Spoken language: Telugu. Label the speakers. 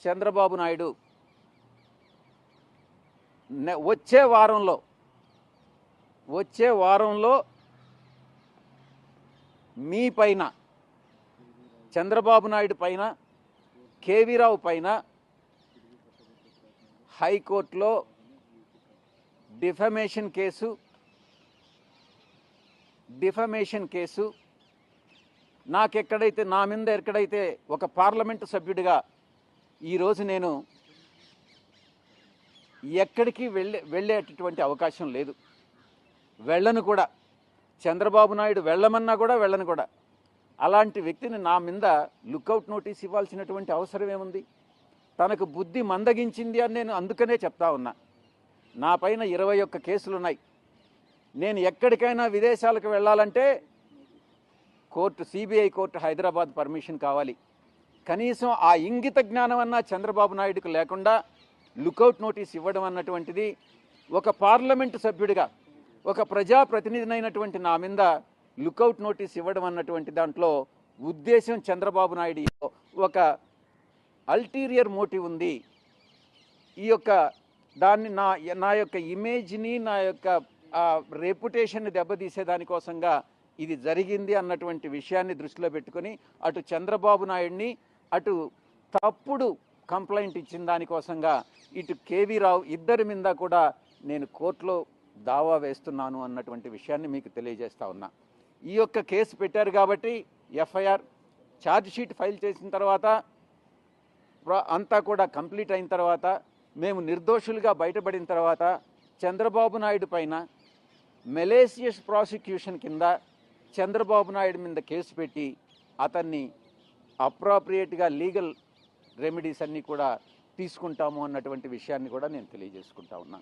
Speaker 1: చంద్రబాబు నాయుడు వచ్చే వారంలో మీ పైన, చంద్రబాబు నాయుడు పైన, కేవీ రావు పైన హైకోర్టులో డిఫమేషన్ కేసు నా మీద ఎక్కడైతే ఒక పార్లమెంటు సభ్యుడిగా ఈరోజు నేను ఎక్కడికి వెళ్ళేటటువంటి అవకాశం లేదు, వెళ్ళను కూడా. చంద్రబాబు నాయుడు వెళ్ళమన్నా కూడా వెళ్ళను కూడా. అలాంటి వ్యక్తిని నా మీద లుకౌట్ నోటీస్ ఇవ్వాల్సినటువంటి అవసరం ఏముంది? తనకు బుద్ధి మందగించింది అని నేను అందుకనే చెప్తా ఉన్నా. నా పైన 21 కేసులు ఉన్నాయి. నేను ఎక్కడికైనా విదేశాలకు వెళ్ళాలంటే సిబిఐ కోర్టు హైదరాబాద్ పర్మిషన్ కావాలి. కనీసం ఆ ఇంగిత జ్ఞానం అన్నా చంద్రబాబు నాయుడుకు లేకుండా లుకౌట్ నోటీస్ ఇవ్వడం అన్నటువంటిది, ఒక పార్లమెంటు సభ్యుడిగా, ఒక ప్రజాప్రతినిధినైనటువంటి నా మీద లుకౌట్ నోటీస్ ఇవ్వడం అన్నటువంటి దాంట్లో ఉద్దేశం చంద్రబాబు నాయుడు ఒక అల్టీరియర్ మోటివ్ ఉంది. ఈ యొక్క దాన్ని నా యొక్క ఇమేజ్ని, నా యొక్క రెప్యుటేషన్ని దెబ్బతీసేదానికోసంగా ఇది జరిగింది అన్నటువంటి విషయాన్ని దృష్టిలో పెట్టుకొని అటు చంద్రబాబు నాయుడిని, అటు తప్పుడు కంప్లైంట్ ఇచ్చిన దానికోసంగా ఇటు కేవీ రావు ఇద్దరి మీద కూడా నేను కోర్టులో దావా వేస్తున్నాను అన్నటువంటి విషయాన్ని మీకు తెలియజేస్తా ఉన్నా. ఈ యొక్క కేసు పెట్టారు కాబట్టి ఎఫ్ఐఆర్ ఛార్జ్ షీట్ ఫైల్ చేసిన తర్వాత అంతా కూడా కంప్లీట్ అయిన తర్వాత, మేము నిర్దోషులుగా బయటపడిన తర్వాత చంద్రబాబు నాయుడు పైన మెలేసియస్ ప్రాసిక్యూషన్ కింద చంద్రబాబు నాయుడు మీద కేసు పెట్టి అతన్ని అప్రాప్రియేట్గా లీగల్ రెమెడీస్ అన్నీ కూడా తీసుకుంటాము అన్నటువంటి విషయాన్ని కూడా నేను తెలియజేసుకుంటా ఉన్నా.